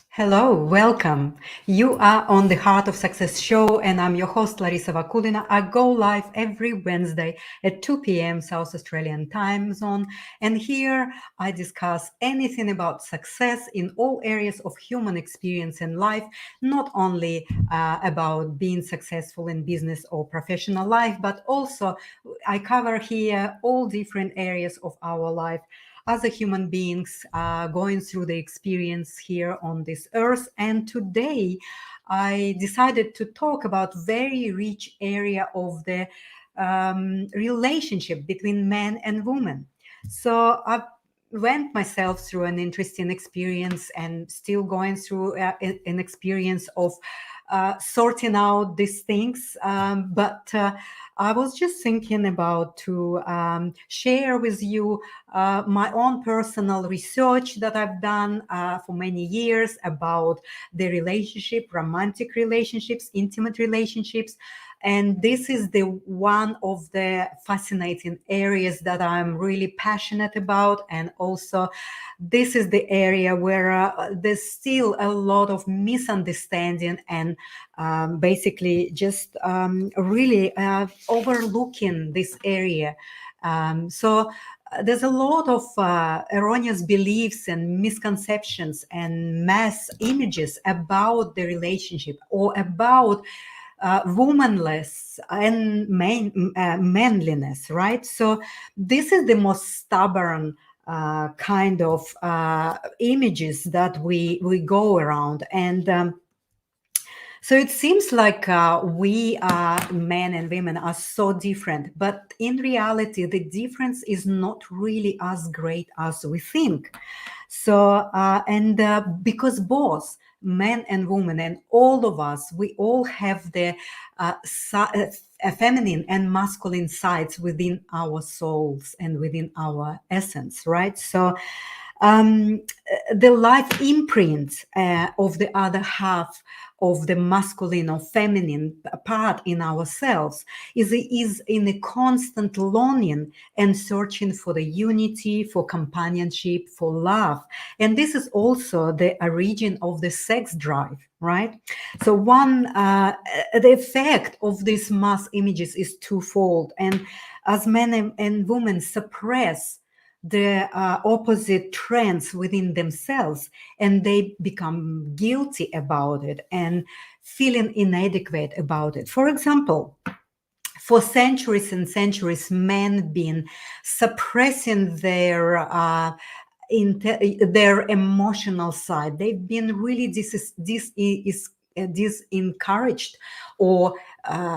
Hello, welcome. You are on the Heart of Success show, and I'm your host, Larissa Vakulina. I go live every Wednesday at 2 p.m. South Australian time zone. And here I discuss anything about success in all areas of human experience and life, not only about being successful in business or professional life, but also I cover here all different areas of our life as a human beings going through the experience here on this earth. And today I decided to talk about very rich area of the relationship between men and women. So I went myself through an interesting experience and still going through an experience of sorting out these things. But I was just thinking about to share with you my own personal research that I've done for many years about the relationship, romantic relationships, intimate relationships. And this is the one of the fascinating areas that I'm really passionate about. And also, this is the area where there's still a lot of misunderstanding and basically just really overlooking this area. There's a lot of erroneous beliefs and misconceptions and mass images about the relationship or about womanless and manliness, right? So this is the most stubborn kind of images that we go around. And so it seems like we men and women are so different, but in reality, the difference is not really as great as we think. Because both men and women and all of us, we all have the feminine and masculine sides within our souls and within our essence, right? So um, the life imprint of the other half of the masculine or feminine part in ourselves is in a constant longing and searching for the unity, for companionship, for love. And this is also the origin of the sex drive, right? So the effect of these mass images is twofold. And as men and women suppress the opposite trends within themselves, and they become guilty about it and feeling inadequate about it. For example, for centuries and centuries, men been suppressing their emotional side. They've been really disencouraged or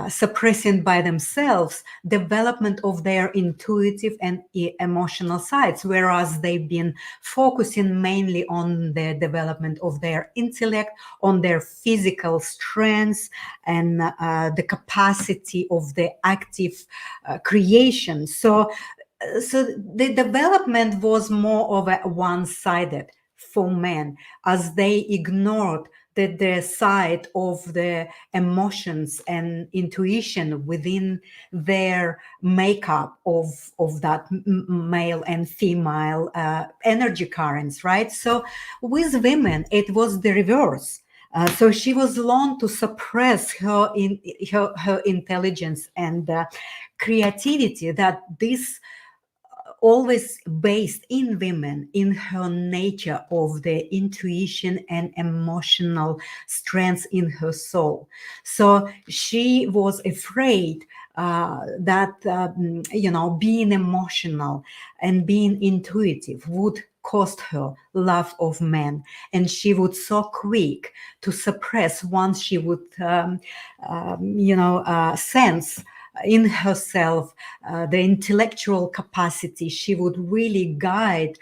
suppressing by themselves development of their intuitive and emotional sides, whereas they've been focusing mainly on the development of their intellect, on their physical strengths, and the capacity of the active creation. So the development was more of a one-sided for men, as they ignored the side of the emotions and intuition within their makeup of that male and female energy currents, right? So with women, it was the reverse. So she was learned to suppress her intelligence and creativity, that this always based in women, in her nature of the intuition and emotional strength in her soul. So she was afraid that being emotional and being intuitive would cost her love of men, and she would so quick to suppress once she would sense in herself the intellectual capacity. She would really guard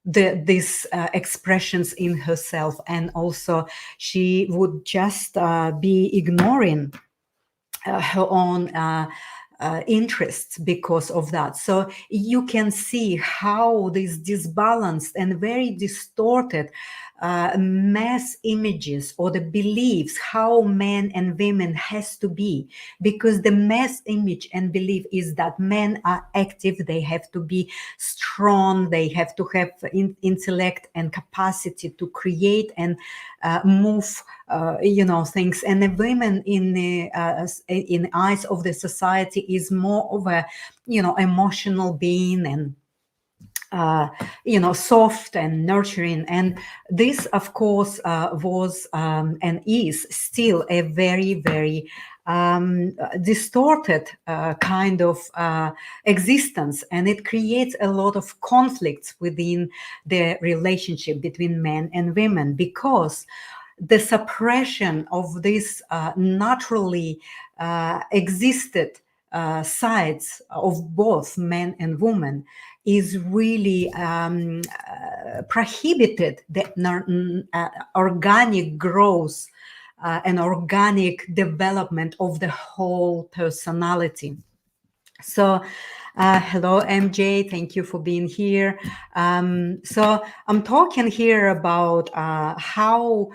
these expressions in herself, and also she would just be ignoring her own interests because of that. So you can see how this disbalanced and very distorted mass images or the beliefs how men and women has to be, because the mass image and belief is that men are active, they have to be strong, they have to have intellect and capacity to create and move things, and the women in eyes of the society is more of a emotional being and soft and nurturing. And this, of course, was and is still a very, very distorted kind of existence. And it creates a lot of conflicts within the relationship between men and women, because the suppression of this naturally existed sides of both men and women is really prohibited the organic growth and organic development of the whole personality. So hello, MJ, thank you for being here. So I'm talking here about how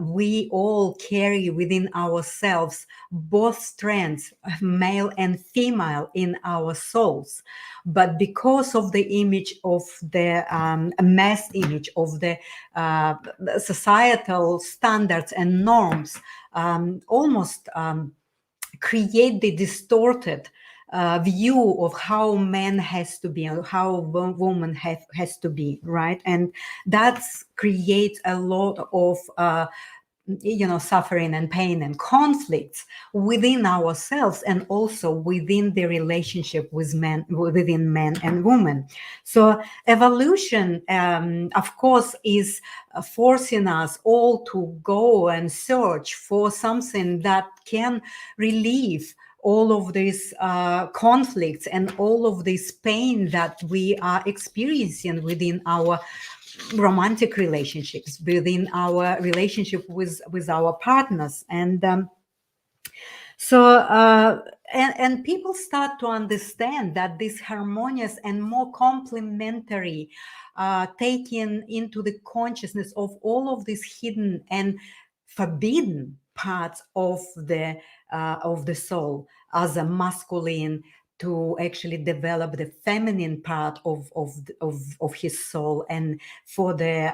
we all carry within ourselves both strengths, male and female, in our souls. But because of the image of the mass image of the societal standards and norms, almost create the distorted view of how man has to be and how woman has to be, right? And that creates a lot of suffering and pain and conflicts within ourselves, and also within the relationship within men and women. So evolution, of course, is forcing us all to go and search for something that can relieve all of these conflicts and all of this pain that we are experiencing within our romantic relationships, within our relationship with our partners. And and people start to understand that this harmonious and more complementary taking into the consciousness of all of these hidden and forbidden parts of the soul as a masculine, to actually develop the feminine part of his soul, and for the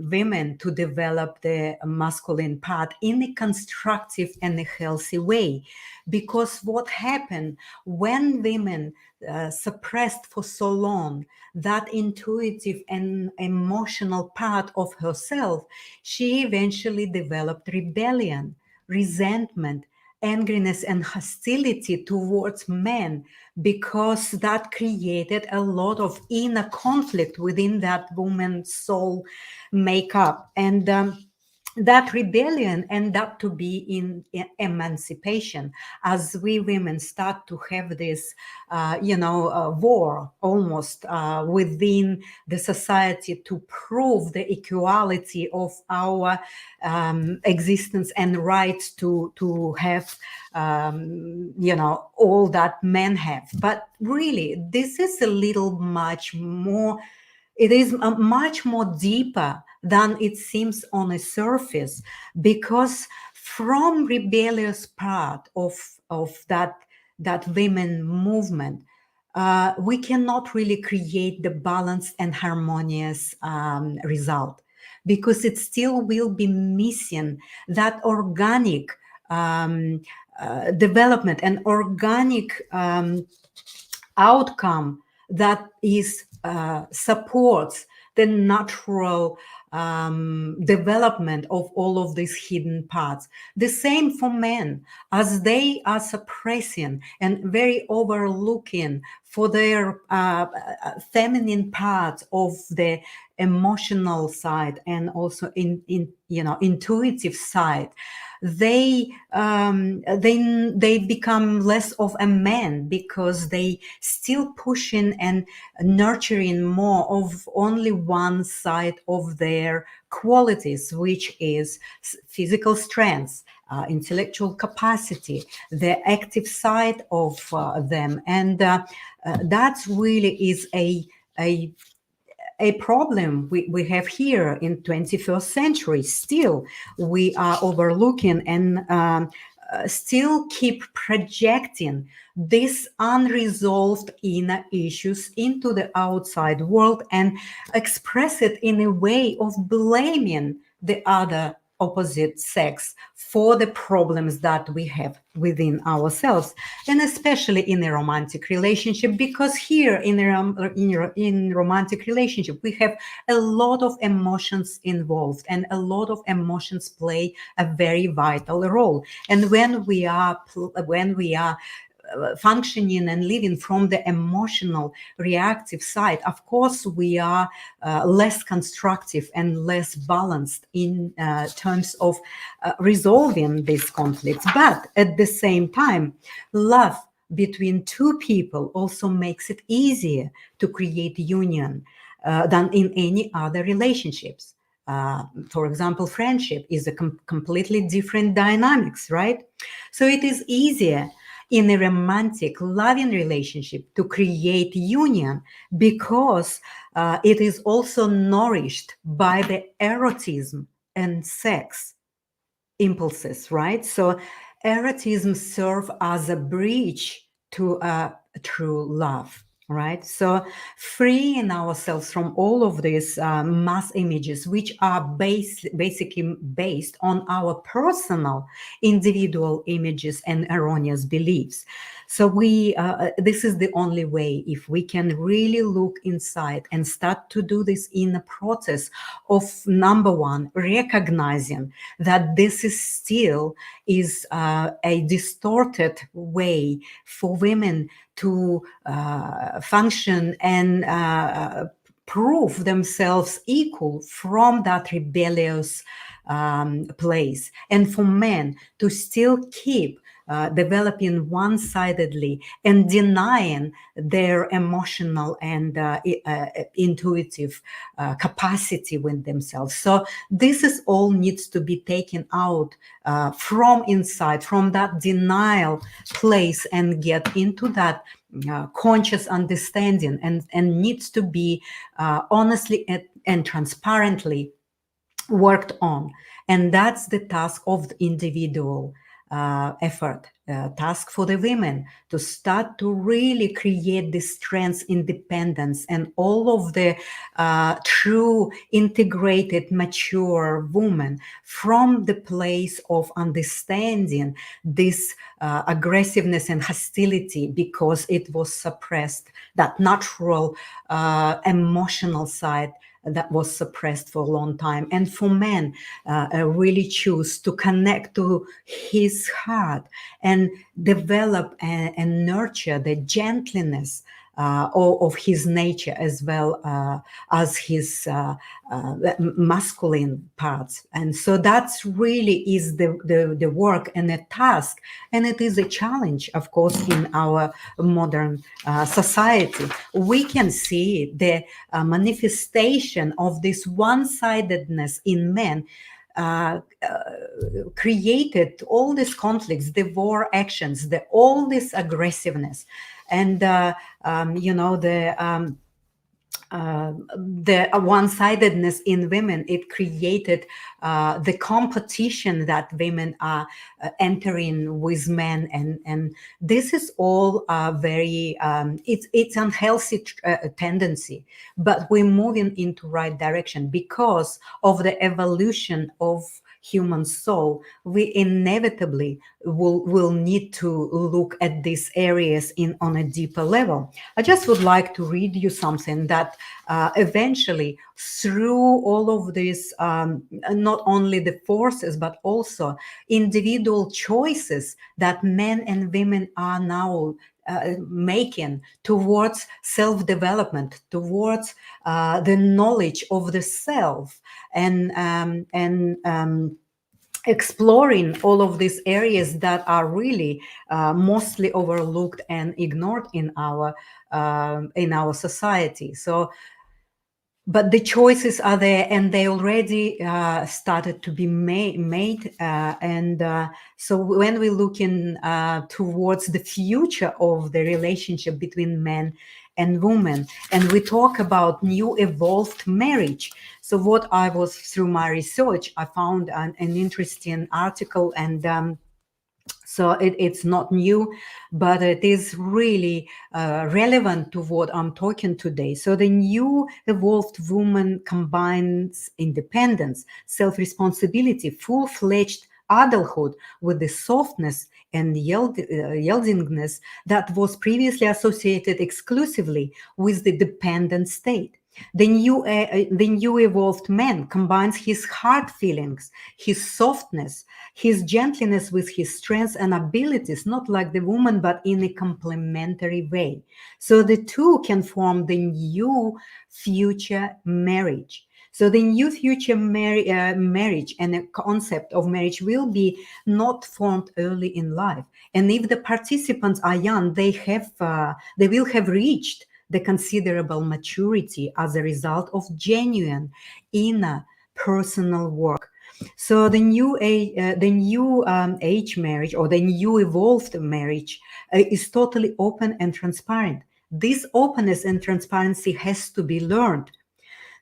women to develop the masculine part in a constructive and a healthy way. Because what happened when women suppressed for so long that intuitive and emotional part of herself, she eventually developed rebellion, resentment, angriness, and hostility towards men, because that created a lot of inner conflict within that woman's soul makeup. And that rebellion ended up to be in emancipation, as we women start to have this war almost within the society to prove the equality of our existence and rights to have all that men have. But really, this is a little much more, it is much more deeper than it seems on a surface, because from rebellious part of that women movement, we cannot really create the balanced and harmonious result, because it still will be missing that organic development and organic outcome that is supports the natural development of all of these hidden parts. The same for men, as they are suppressing and very overlooking for their feminine parts of the emotional side and also in intuitive side. They become less of a man, because they still pushing and nurturing more of only one side of their qualities, which is physical strength, intellectual capacity, the active side of them. And that really is a a problem we have here in 21st century. Still, we are overlooking and still keep projecting these unresolved inner issues into the outside world and express it in a way of blaming the other opposite sex for the problems that we have within ourselves, and especially in a romantic relationship, because here in romantic relationship we have a lot of emotions involved, and a lot of emotions play a very vital role. And when we are functioning and living from the emotional reactive side, of course we are less constructive and less balanced in terms of resolving these conflicts. But at the same time, love between two people also makes it easier to create union than in any other relationships. For example, friendship is a completely different dynamics, right? So it is easier in a romantic, loving relationship to create union because it is also nourished by the erotism and sex impulses, right? So erotism serve as a bridge to true love, right? So freeing ourselves from all of these mass images, which are basically based on our personal individual images and erroneous beliefs. So this is the only way, if we can really look inside and start to do this in a process of, number one, recognizing that this is still is a distorted way for women to function and prove themselves equal from that rebellious place, and for men to still keep developing one-sidedly and denying their emotional and intuitive capacity with themselves. So this is all needs to be taken out from inside, from that denial place, and get into that conscious understanding, and needs to be honestly and transparently worked on. And that's the task of the individual effort, task for the women to start to really create this strength, independence, and all of the true integrated mature woman from the place of understanding this aggressiveness and hostility, because it was suppressed, that natural emotional side that was suppressed for a long time. And for men, really choose to connect to his heart and develop and nurture the gentleness of his nature, as well as his masculine parts. And so that's really is the work and the task. And it is a challenge, of course, in our modern society. We can see the manifestation of this one-sidedness in men created all these conflicts, the war actions, all this aggressiveness, and the one-sidedness in women. It created the competition that women are entering with men, and this is all very it's unhealthy tendency, but we're moving into right direction because of the evolution of human soul. We inevitably will need to look at these areas on a deeper level. I just would like to read you something that eventually, through all of this, not only the forces, but also individual choices that men and women are now making towards self-development, towards the knowledge of the self, and exploring all of these areas that are really mostly overlooked and ignored in our society. So but the choices are there, and they already started to be made. So when we're looking towards the future of the relationship between men and women, and we talk about new evolved marriage. So what I was, through my research, I found an interesting article, and so it's not new, but it is really relevant to what I'm talking today. So the new evolved woman combines independence, self-responsibility, full-fledged adulthood with the softness and yieldingness that was previously associated exclusively with the dependent state. The new evolved man combines his hard feelings, his softness, his gentleness with his strengths and abilities, not like the woman, but in a complementary way. So the two can form the new future marriage. So the new future marriage and the concept of marriage will be not formed early in life. And if the participants are young, they will have reached the considerable maturity as a result of genuine inner personal work. So the new age marriage, or the new evolved marriage, is totally open and transparent. This openness and transparency has to be learned.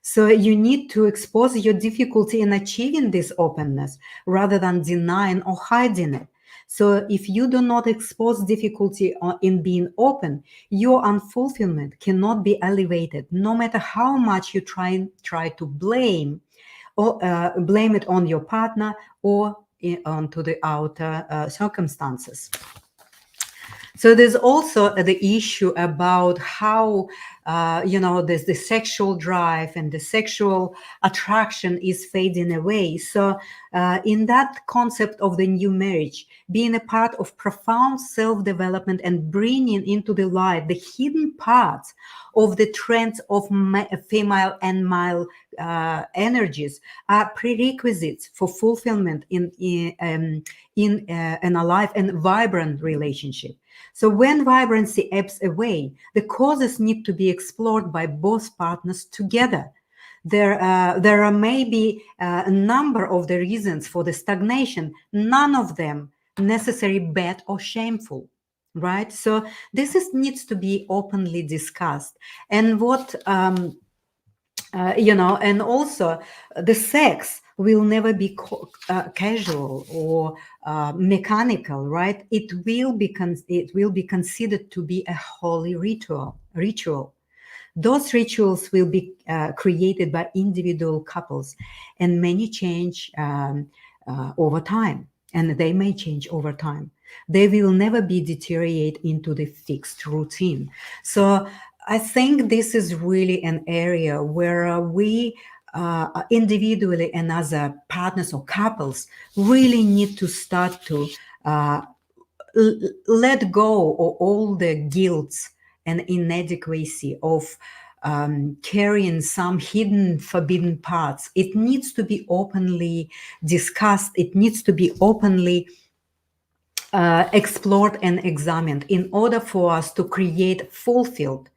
So you need to expose your difficulty in achieving this openness rather than denying or hiding it. So if you do not expose difficulty in being open, your unfulfillment cannot be elevated, no matter how much you try to blame, or blame it on your partner or onto the outer circumstances. So there's also the issue about how, there's the sexual drive and the sexual attraction is fading away. So in that concept of the new marriage, being a part of profound self-development and bringing into the light the hidden parts of the trends of female and male energies are prerequisites for fulfillment in an alive and vibrant relationship. So when vibrancy ebbs away, the causes need to be explored by both partners together. There are maybe a number of the reasons for the stagnation, none of them necessarily bad or shameful, right? So needs to be openly discussed. And and also the sex will never be casual or mechanical, right? It will be considered to be a holy ritual. Those rituals will be created by individual couples, and many change over time, and they may change over time. They will never be deteriorate into the fixed routine. So I think this is really an area where we individually and as partners or couples really need to start to let go of all the guilt and inadequacy of carrying some hidden, forbidden parts. It needs to be openly discussed. It needs to be openly explored and examined in order for us to create fulfilled,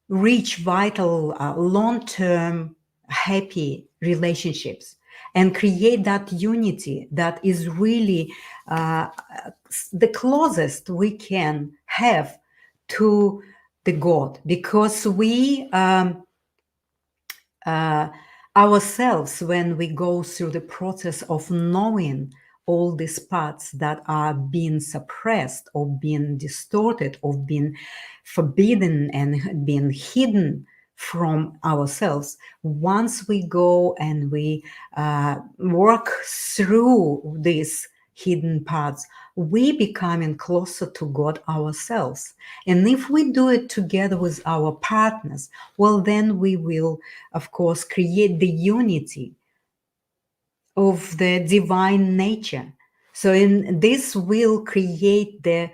rich, vital, long-term, happy relationships, and create that unity that is really the closest we can have to the God, because we ourselves, when we go through the process of knowing all these parts that are being suppressed or being distorted or being forbidden and being hidden from ourselves, once we go and we work through these hidden parts, we becoming closer to God ourselves. And if we do it together with our partners, well, then we will, of course, create the unity of the divine nature. So in this will create the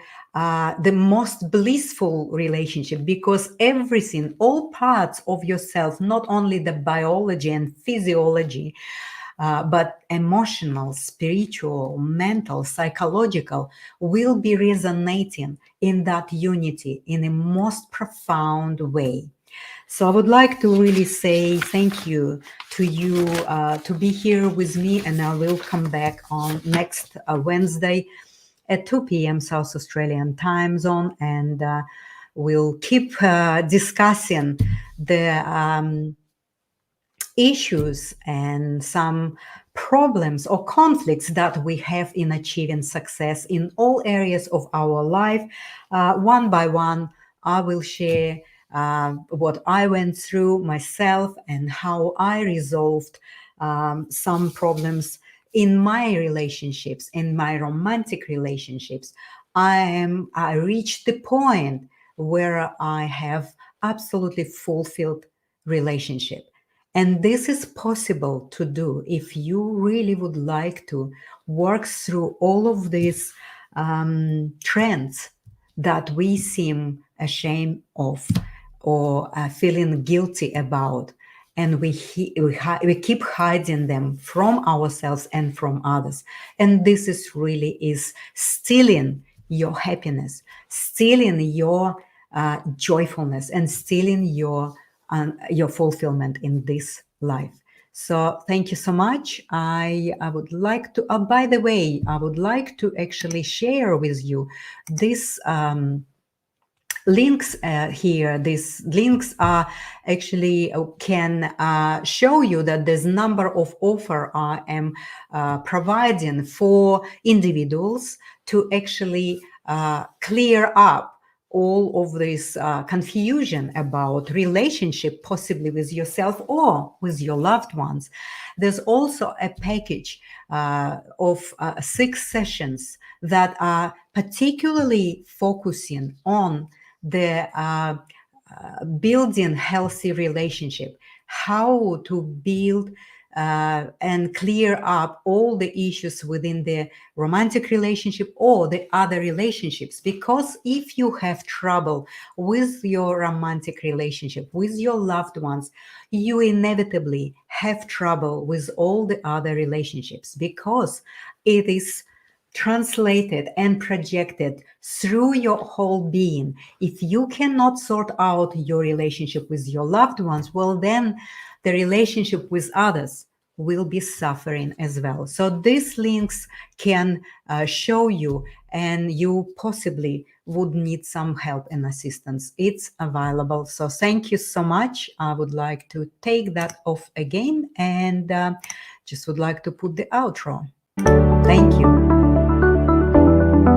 most blissful relationship, because everything, all parts of yourself, not only the biology and physiology, but emotional, spiritual, mental, psychological, will be resonating in that unity in a most profound way. So I would like to really say thank you to you to be here with me, and I will come back on next Wednesday at 2 p.m. South Australian time zone, and we'll keep discussing the issues and some problems or conflicts that we have in achieving success in all areas of our life. One by one, I will share what I went through myself and how I resolved some problems in my relationships, in my romantic relationships. I reached the point where I have absolutely fulfilled relationship, and this is possible to do if you really would like to work through all of these trends that we seem ashamed of or feeling guilty about. And we keep hiding them from ourselves and from others. And this is really is stealing your happiness, stealing your joyfulness, and stealing your fulfillment in this life. So thank you so much. I would like to, by the way, I would like to actually share with you this links here. These links are actually can show you that there's number of offer I am providing for individuals to actually clear up all of this confusion about relationship, possibly with yourself or with your loved ones. There's also a package of 6 sessions that are particularly focusing on the building healthy relationship, how to build and clear up all the issues within the romantic relationship or the other relationships. Because if you have trouble with your romantic relationship, with your loved ones, you inevitably have trouble with all the other relationships, because it is translated and projected through your whole being. If you cannot sort out your relationship with your loved ones, well, then the relationship with others will be suffering as well. So these links can show you, and you possibly would need some help and assistance. It's available. So thank you so much. I would like to take that off again, and just would like to put the outro. Thank you.